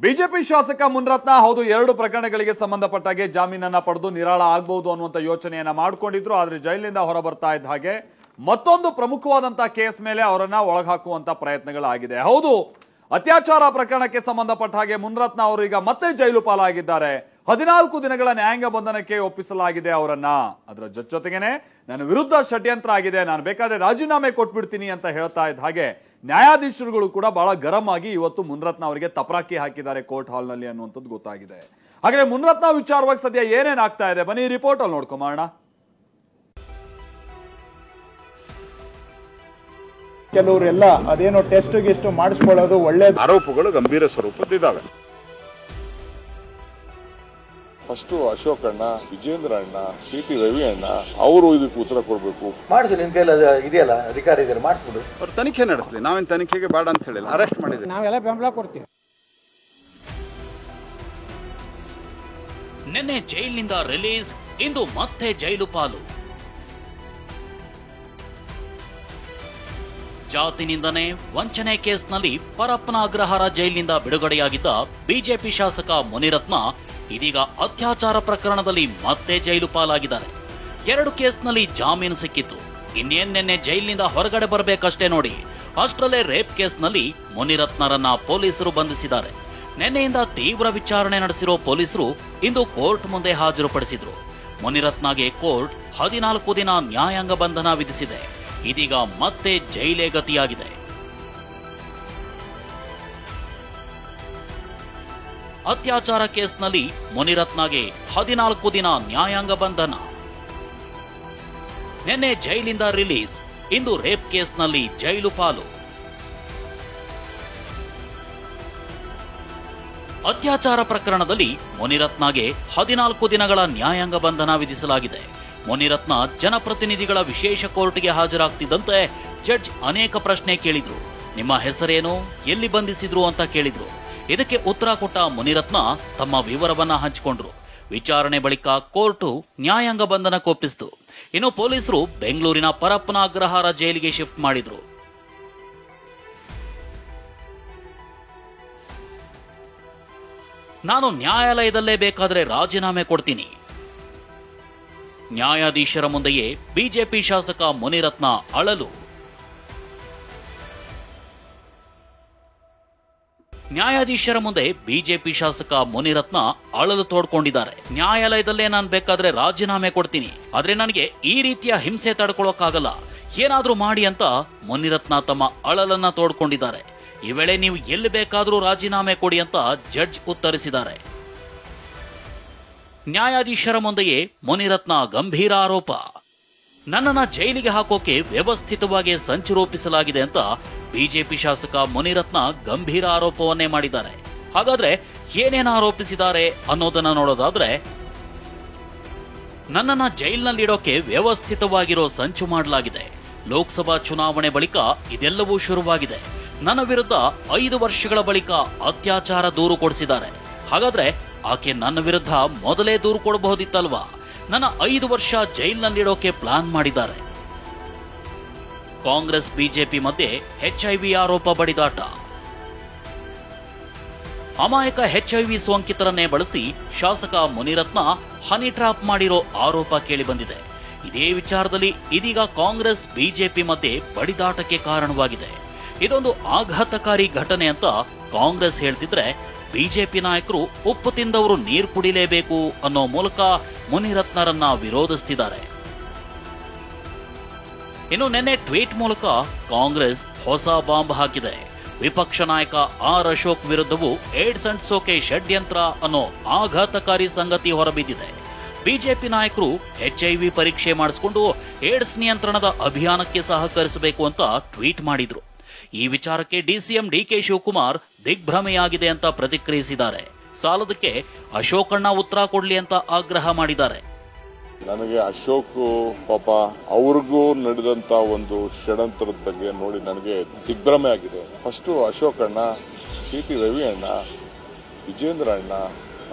BJP ಶಾಸಕ ಮುನಿರತ್ನ ಹೌದು 2 ಪ್ರಕರಣಗಳಿಗೆ ಸಂಬಂಧಪಟ್ಟಾಗೆ ಜಾಮೀನನ್ನ ಪಡೆದು ನಿರಾಳ ಆಗಬಹುದು ಅನ್ನುವಂತ ಯೋಚನೆಯನ್ನ ಮಾಡಿಕೊಂಡಿದ್ರು. ಆದ್ರೆ ಜೈಲಿನಿಂದ ಹೊರ ಬರ್ತಾ ಇದ್ದ ಹಾಗೆ ಮತ್ತೊಂದು ಪ್ರಮುಖವಾದಂತಹ ಕೇಸ್ ಮೇಲೆ ಅವರನ್ನ ಒಳಗಾಕುವಂತ ಪ್ರಯತ್ನಗಳಾಗಿದೆ. ಹೌದು, ಅತ್ಯಾಚಾರ ಪ್ರಕರಣಕ್ಕೆ ಸಂಬಂಧಪಟ್ಟ ಹಾಗೆ ಮುನಿರತ್ನ ಅವರು ಈಗ ಮತ್ತೆ ಜೈಲು ಪಾಲಾಗಿದ್ದಾರೆ. 14 ದಿನಗಳ ನ್ಯಾಯಾಂಗ ಬಂಧನಕ್ಕೆ ಒಪ್ಪಿಸಲಾಗಿದೆ ಅವರನ್ನ. ಅದರ ಜೊತೆಗೇನೆ ನನ್ನ ವಿರುದ್ಧ ಷಡ್ಯಂತ್ರ ಆಗಿದೆ, ನಾನು ಬೇಕಾದ್ರೆ ರಾಜೀನಾಮೆ ಕೊಟ್ಬಿಡ್ತೀನಿ ಅಂತ ಹೇಳ್ತಾ ಇದ್ದ ಹಾಗೆ ನ್ಯಾಯಾಧೀಶರುಗಳು ಕೂಡ ಬಹಳ ಗರಂ ಆಗಿ ಇವತ್ತು ಮುನಿರತ್ನ ಅವರಿಗೆ ತಪರಾಕಿ ಹಾಕಿದ್ದಾರೆ ಕೋರ್ಟ್ ಹಾಲ್ ನಲ್ಲಿ ಅನ್ನುವಂಥದ್ದು ಗೊತ್ತಾಗಿದೆ. ಹಾಗೆ ಮುನಿರತ್ನ ವಿಚಾರವಾಗಿ ಸದ್ಯ ಏನೇನ್ ಆಗ್ತಾ ಇದೆ ಬನ್ನಿ ರಿಪೋರ್ಟ್ ಅಲ್ಲಿ ನೋಡ್ಕೊಂಬೋಣ. ಕೆಲವರೆಲ್ಲ ಅದೇನೋ ಟೆಸ್ಟ್ ಗಿಸ್ಟ್ ಮಾಡಿಸ್ಕೊಳ್ಳೋದು ಒಳ್ಳೆ ಆರೋಪಗಳು ಗಂಭೀರ ಸ್ವರೂಪದಿದ್ದಾವೆ. ಫಸ್ಟ್ ಅಶೋಕ್ ಅಣ್ಣ, ವಿಜೇಂದ್ರ ಅಣ್ಣ, ಸಿ.ಟಿ. ರವಿ ಅಣ್ಣ ಅವರು ಇದಕ್ಕೆ ಉತ್ತರ ಕೊಡಬೇಕು. ಮಾಡಿಸಿ, ನಿನ್ ಕೈಲಿ ಇದೆಯಲ್ಲ ಅಧಿಕಾರ ಇದೆಯಲ್ಲ, ಮಾಡಿಸ್ಬಿಡು. ಅವ್ರು ತನಿಖೆ ನಡೆಸಲಿ, ನಾವೇನು ತನಿಖೆಗೆ ಬೇಡ ಅಂತ ಹೇಳಿಲ್ಲ, ಅರೆಸ್ಟ್ ಮಾಡಿದ್ವಿ, ನಾವೆಲ್ಲ ಬೆಂಬಲ ಕೊಡ್ತೀವಿ. ನಿನ್ನೆ ಜೈಲಿನಿಂದ ರಿಲೀಸ್, ಇಂದು ಮತ್ತೆ ಜೈಲು ಪಾಲು. ಜಾತಿ ನಿಂದನೆ ವಂಚನೆ ಕೇಸ್ನಲ್ಲಿ ಪರಪ್ಪನ ಅಗ್ರಹಾರ ಜೈಲಿನಿಂದ ಬಿಡುಗಡೆಯಾಗಿದ್ದ ಬಿಜೆಪಿ ಶಾಸಕ ಮುನಿರತ್ನ ಇದೀಗ ಅತ್ಯಾಚಾರ ಪ್ರಕರಣದಲ್ಲಿ ಮತ್ತೆ ಜೈಲು ಪಾಲಾಗಿದ್ದಾರೆ. 2 ಕೇಸ್ನಲ್ಲಿ ಜಾಮೀನು ಸಿಕ್ಕಿತ್ತು. ಇನ್ನೇನ್ ನಿನ್ನೆ ಜೈಲಿನಿಂದ ಹೊರಗಡೆ ಬರಬೇಕಷ್ಟೇ ನೋಡಿ. ಅಷ್ಟರಲ್ಲೇ ರೇಪ್ ಕೇಸ್ನಲ್ಲಿ ಮುನಿರತ್ನರನ್ನ ಪೊಲೀಸರು ಬಂಧಿಸಿದ್ದಾರೆ. ನಿನ್ನೆಯಿಂದ ತೀವ್ರ ವಿಚಾರಣೆ ನಡೆಸಿರೋ ಪೊಲೀಸರು ಇಂದು ಕೋರ್ಟ್ ಮುಂದೆ ಹಾಜರುಪಡಿಸಿದ್ರು. ಮುನಿರತ್ನಗೆ ಕೋರ್ಟ್ 14 ದಿನ ನ್ಯಾಯಾಂಗ ಬಂಧನ ವಿಧಿಸಿದೆ. ಇದೀಗ ಮತ್ತೆ ಜೈಲೇ ಗತಿಯಾಗಿದೆ. ಅತ್ಯಾಚಾರ ಕೇಸ್ನಲ್ಲಿ ಮುನಿರತ್ನಗೆ 14 ದಿನ ನ್ಯಾಯಾಂಗ ಬಂಧನ. ನಿನ್ನೆ ಜೈಲಿಂದ ರಿಲೀಸ್, ಇಂದು ರೇಪ್ ಕೇಸ್ನಲ್ಲಿ ಜೈಲು ಪಾಲು. ಅತ್ಯಾಚಾರ ಪ್ರಕರಣದಲ್ಲಿ ಮುನಿರತ್ನಗೆ 14 ದಿನಗಳ ನ್ಯಾಯಾಂಗ ಬಂಧನ ವಿಧಿಸಲಾಗಿದೆ. ಮುನಿರತ್ನ ಜನಪ್ರತಿನಿಧಿಗಳ ವಿಶೇಷ ಕೋರ್ಟ್ಗೆ ಹಾಜರಾಗ್ತಿದ್ದಂತೆ ಜಡ್ಜ್ ಅನೇಕ ಪ್ರಶ್ನೆ ಕೇಳಿದ್ರು. ನಿಮ್ಮ ಹೆಸರೇನು, ಎಲ್ಲಿ ಬಂಧಿಸಿದ್ರು ಅಂತ ಕೇಳಿದ್ರು. ಇದಕ್ಕೆ ಉತ್ತರ ಕೊಟ್ಟ ಮುನಿರತ್ನ ತಮ್ಮ ವಿವರವನ್ನ ಹಂಚಿಕೊಂಡ್ರು. ವಿಚಾರಣೆ ಬಳಿಕ ಕೋರ್ಟು ನ್ಯಾಯಾಂಗ ಬಂಧನಕ್ಕೆ ಒಪ್ಪಿಸಿತು. ಇನ್ನು ಪೊಲೀಸರು ಬೆಂಗಳೂರಿನ ಪರಪ್ಪನ ಅಗ್ರಹಾರ ಜೈಲಿಗೆ ಶಿಫ್ಟ್ ಮಾಡಿದ್ರು. ನಾನು ನ್ಯಾಯಾಲಯದಲ್ಲೇ ಬೇಕಾದ್ರೆ ರಾಜೀನಾಮೆ ಕೊಡ್ತೀನಿ. ನ್ಯಾಯಾಧೀಶರ ಮುಂದೆಯೇ ಬಿಜೆಪಿ ಶಾಸಕ ಮುನಿರತ್ನ ಅಳಲು. ನ್ಯಾಯಾಧೀಶರ ಮುಂದೆ ಬಿಜೆಪಿ ಶಾಸಕ ಮುನಿರತ್ನ ಅಳಲು ತೋಡ್ಕೊಂಡಿದ್ದಾರೆ. ನ್ಯಾಯಾಲಯದಲ್ಲೇ ನಾನು ಬೇಕಾದ್ರೆ ರಾಜೀನಾಮೆ ಕೊಡ್ತೀನಿ, ಆದ್ರೆ ನನಗೆ ಈ ರೀತಿಯ ಹಿಂಸೆ ತಡ್ಕೊಳ್ಳೋಕ್ಕಾಗಲ್ಲ, ಏನಾದ್ರೂ ಮಾಡಿ ಅಂತ ಮುನಿರತ್ನ ತಮ್ಮ ಅಳಲನ್ನ ತೋಡ್ಕೊಂಡಿದ್ದಾರೆ. ಈ ವೇಳೆ ನೀವು ಎಲ್ಲಿ ಬೇಕಾದ್ರೂ ರಾಜೀನಾಮೆ ಕೊಡಿ ಅಂತ ಜಡ್ಜ್ ಉತ್ತರಿಸಿದ್ದಾರೆ. ನ್ಯಾಯಾಧೀಶರ ಮುಂದೆಯೇ ಮುನಿರತ್ನ ಗಂಭೀರ ಆರೋಪ. ನನ್ನನ್ನ ಜೈಲಿಗೆ ಹಾಕೋಕೆ ವ್ಯವಸ್ಥಿತವಾಗಿ ಸಂಚು ರೂಪಿಸಲಾಗಿದೆ ಅಂತ ಬಿಜೆಪಿ ಶಾಸಕ ಮುನಿರತ್ನ ಗಂಭೀರ ಆರೋಪವನ್ನೇ ಮಾಡಿದ್ದಾರೆ. ಹಾಗಾದ್ರೆ ಏನೇನು ಆರೋಪಿಸಿದ್ದಾರೆ ಅನ್ನೋದನ್ನ ನೋಡೋದಾದ್ರೆ, ನನ್ನನ್ನ ಜೈಲಿನಲ್ಲಿಡೋಕೆ ವ್ಯವಸ್ಥಿತವಾಗಿರೋ ಸಂಚು ಮಾಡಲಾಗಿದೆ. ಲೋಕಸಭಾ ಚುನಾವಣೆ ಬಳಿಕ ಇದೆಲ್ಲವೂ ಶುರುವಾಗಿದೆ. ನನ್ನ ವಿರುದ್ಧ 5 ವರ್ಷಗಳ ಬಳಿಕ ಅತ್ಯಾಚಾರ ದೂರು ಕೊಡಿಸಿದ್ದಾರೆ. ಹಾಗಾದ್ರೆ ಆಕೆ ನನ್ನ ವಿರುದ್ಧ ಮೊದಲೇ ದೂರು ಕೊಡಬಹುದಿತ್ತಲ್ವಾ? ನನ್ನ 5 ವರ್ಷ ಜೈಲಿನಲ್ಲಿಡೋಕೆ ಪ್ಲಾನ್ ಮಾಡಿದ್ದಾರೆ. ಕಾಂಗ್ರೆಸ್ ಬಿಜೆಪಿ ಮಧ್ಯೆ HIV ಆರೋಪ ಬಡಿದಾಟ. ಅಮಾಯಕ HIV ಸೋಂಕಿತರನ್ನೇ ಬಳಸಿ ಶಾಸಕ ಮುನಿರತ್ನ ಹನಿ ಟ್ರಾಪ್ ಮಾಡಿರೋ ಆರೋಪ ಕೇಳಿಬಂದಿದೆ. ಇದೇ ವಿಚಾರದಲ್ಲಿ ಇದೀಗ ಕಾಂಗ್ರೆಸ್ ಬಿಜೆಪಿ ಮಧ್ಯೆ ಬಡಿದಾಟಕ್ಕೆ ಕಾರಣವಾಗಿದೆ. ಇದೊಂದು ಆಘಾತಕಾರಿ ಘಟನೆ ಅಂತ ಕಾಂಗ್ರೆಸ್ ಹೇಳ್ತಿದ್ರೆ, ಬಿಜೆಪಿ ನಾಯಕರು ಉಪ್ಪು ತಿಂದವರು ನೀರು ಕುಡಿಲೇಬೇಕು ಅನ್ನೋ ಮೂಲಕ ಮುನಿರತ್ನರನ್ನ ವಿರೋಧಿಸುತ್ತಿದ್ದಾರೆ. ಇನ್ನು ನಿನ್ನೆ ಟ್ವೀಟ್ ಮೂಲಕ ಕಾಂಗ್ರೆಸ್ ಹೊಸ ಬಾಂಬ್ ಹಾಕಿದೆ. ವಿಪಕ್ಷ ನಾಯಕ ಆರ್ ಅಶೋಕ್ ವಿರುದ್ಧವೂ ಏಡ್ಸ್ ಅಂಟಿಸೋಕೆ ಷಡ್ಯಂತ್ರ ಅನ್ನೋ ಆಘಾತಕಾರಿ ಸಂಗತಿ ಹೊರಬಿದ್ದಿದೆ. ಬಿಜೆಪಿ ನಾಯಕರು HIV ಪರೀಕ್ಷೆ ಮಾಡಿಸಿಕೊಂಡು ಏಡ್ಸ್ ನಿಯಂತ್ರಣದ ಅಭಿಯಾನಕ್ಕೆ ಸಹಕರಿಸಬೇಕು ಅಂತ ಟ್ವೀಟ್ ಮಾಡಿದ್ರು. ಈ ವಿಚಾರಕ್ಕೆ ಡಿಸಿಎಂ ಡಿಕೆ ಶಿವಕುಮಾರ್ ದಿಗ್ಭ್ರಮೆಯಾಗಿದೆ ಅಂತ ಪ್ರತಿಕ್ರಿಯಿಸಿದ್ದಾರೆ. ಸಾಲದಕ್ಕೆ ಅಶೋಕಣ್ಣ ಉತ್ತರ ಕೊಡ್ಲಿ ಅಂತ ಆಗ್ರಹ ಮಾಡಿದ್ದಾರೆ. ನನಗೆ ಅಶೋಕ್ ಪಾಪ ಅವ್ರಿಗೂ ನಡೆದಂತ ಒಂದು ಷಡ್ಯಂತ್ರದ ಬಗ್ಗೆ ನೋಡಿ ನನಗೆ ದಿಗ್ಭ್ರಮೆ ಆಗಿದೆ. ಫಸ್ಟ್ ಅಶೋಕ್ ಅಣ್ಣ, ಸಿ.ಟಿ. ರವಿ ಅಣ್ಣ, ವಿಜೇಂದ್ರ ಅಣ್ಣ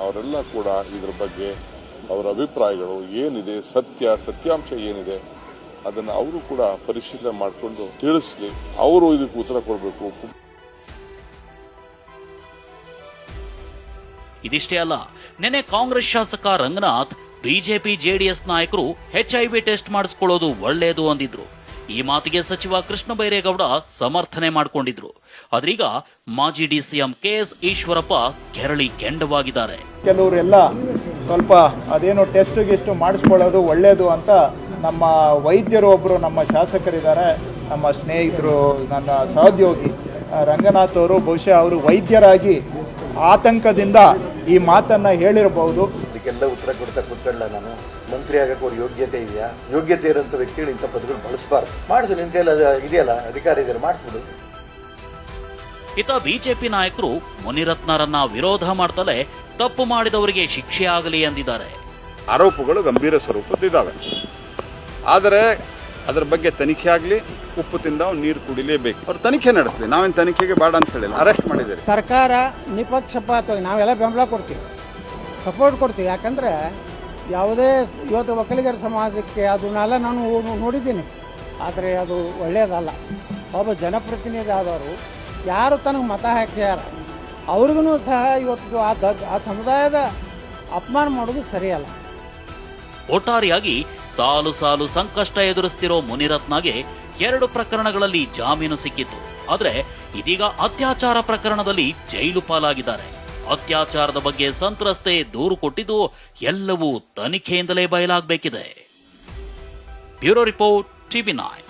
ಅವರೆಲ್ಲ ಕೂಡ ಇದ್ರ ಬಗ್ಗೆ ಅವರ ಅಭಿಪ್ರಾಯಗಳು ಏನಿದೆ, ಸತ್ಯಾಂಶ ಏನಿದೆ ಅದನ್ನು ಅವರು ಕೂಡ ಪರಿಶೀಲನೆ ಮಾಡಿಕೊಂಡು ತಿಳಿಸಲಿ. ಅವರು ಇದಕ್ಕೆ ಉತ್ತರ ಕೊಡಬೇಕು. ಇದಿಷ್ಟೇ ಅಲ್ಲ, ನಿನ್ನೆ ಕಾಂಗ್ರೆಸ್ ಶಾಸಕ ರಂಗನಾಥ್ ಬಿಜೆಪಿ ಜೆಡಿಎಸ್ ನಾಯಕರು HIV ಟೆಸ್ಟ್ ಮಾಡಿಸ್ಕೊಳ್ಳೋದು ಒಳ್ಳೆಯದು ಅಂದಿದ್ರು. ಈ ಮಾತಿಗೆ ಸಚಿವ ಕೃಷ್ಣ ಬೈರೇಗೌಡ ಸಮರ್ಥನೆ ಮಾಡಿಕೊಂಡಿದ್ರು. ಆದ್ರೀಗ ಮಾಜಿ DCM KS ಈಶ್ವರಪ್ಪ ಕೆರಳಿ ಕೆಂಡವಾಗಿದ್ದಾರೆ. ಕೆಲವರೆಲ್ಲ ಸ್ವಲ್ಪ ಅದೇನೋ ಟೆಸ್ಟ್ ಗಿಸ್ಟ್ ಮಾಡಿಸ್ಕೊಳ್ಳೋದು ಒಳ್ಳೆಯದು ಅಂತ ನಮ್ಮ ವೈದ್ಯರು ಒಬ್ಬರು ನಮ್ಮ ಶಾಸಕರಿದ್ದಾರೆ, ನಮ್ಮ ಸ್ನೇಹಿತರು, ನನ್ನ ಸಹೋದ್ಯೋಗಿ ರಂಗನಾಥ್ ಅವರು ಬಹುಶಃ ಅವರು ವೈದ್ಯರಾಗಿ ಆತಂಕದಿಂದ ಈ ಮಾತನ್ನ ಹೇಳಿರಬಹುದು. ಇದಕ್ಕೆಲ್ಲ ಉತ್ತರ ಕೊಡ್ತಾ ಕೂತ್ಕೊಳ್ಳ ನಾನು ಮಂತ್ರಿ ಆಗಕ್ಕೆ ಅವ್ರ ಯೋಗ್ಯತೆ ಇದೆಯಾ? ಯೋಗ್ಯತೆ ಇರೋಂಥ ವ್ಯಕ್ತಿಗಳು ಇಂಥ ಪದಗಳು ಬಳಸಬಾರ್ದು. ಮಾಡಿಸು, ನಿನ್ ಕೈಯಲ್ಲಿ ಇದೆಯಲ್ಲ, ಅಧಿಕಾರ ಇದೆಯಲ್ಲ, ಮಾಡಿಸ್ಬಿಡು. ಇತ್ತ ಬಿಜೆಪಿ ನಾಯಕರು ಮುನಿರತ್ನರನ್ನ ವಿರೋಧ ಮಾಡ್ತಲೇ ತಪ್ಪು ಮಾಡಿದವರಿಗೆ ಶಿಕ್ಷೆ ಆಗಲಿ ಎಂದಿದ್ದಾರೆ. ಆರೋಪಗಳು ಗಂಭೀರ ಸ್ವರೂಪದ್ದಿದ್ದಾವೆ. ಆದರೆ ಅದರ ಬಗ್ಗೆ ತನಿಖೆ ಆಗಲಿ, ಉಪ್ಪು ತಿಂದ ನೀರು ಕುಡಿಲೇಬೇಕು. ಅವ್ರು ತನಿಖೆ ನಡೆಸಲಿ, ನಾವೇನು ತನಿಖೆಗೆ ಬೇಡ ಅಂತ ಹೇಳಿಲ್ಲ, ಅರೆಸ್ಟ್ ಮಾಡಿದ್ದಾರೆ. ಸರ್ಕಾರ ನಿಪಕ್ಷಪಾತವಾಗಿ ನಾವೆಲ್ಲ ಬೆಂಬಲ ಕೊಡ್ತೀವಿ, ಸಪೋರ್ಟ್ ಕೊಡ್ತೀವಿ. ಯಾಕಂದರೆ ಯಾವುದೇ ಇವತ್ತು ಒಕ್ಕಲಿಗರ ಸಮಾಜಕ್ಕೆ ಅದನ್ನೆಲ್ಲ ನಾನು ನೋಡಿದ್ದೀನಿ. ಆದರೆ ಅದು ಒಳ್ಳೆಯದಲ್ಲ. ಒಬ್ಬ ಜನಪ್ರತಿನಿಧಿ ಆದವರು ಯಾರು ತನಗೆ ಮತ ಹಾಕ್ಯಾರ ಅವ್ರಿಗೂ ಸಹ ಇವತ್ತು ಆ ಸಮುದಾಯದ ಅಪಮಾನ ಮಾಡೋದು ಸರಿಯಲ್ಲ. ಒಟ್ಟಾರೆಯಾಗಿ ಸಾಲು ಸಾಲು ಸಂಕಷ್ಟ ಎದುರಿಸ್ತಿರೋ ಮುನಿರತ್ನಗೆ 2 ಪ್ರಕರಣಗಳಲ್ಲಿ ಜಾಮೀನು ಸಿಕ್ಕಿತ್ತು. ಆದ್ರೆ ಇದೀಗ ಅತ್ಯಾಚಾರ ಪ್ರಕರಣದಲ್ಲಿ ಜೈಲು ಪಾಲಾಗಿದ್ದಾರೆ. ಅತ್ಯಾಚಾರದ ಬಗ್ಗೆ ಸಂತ್ರಸ್ತೆ ದೂರು ಕೊಟ್ಟಿದ್ದು ಎಲ್ಲವೂ ತನಿಖೆಯಿಂದಲೇ ಬಯಲಾಗಬೇಕಿದೆ. Bureau report, TV9.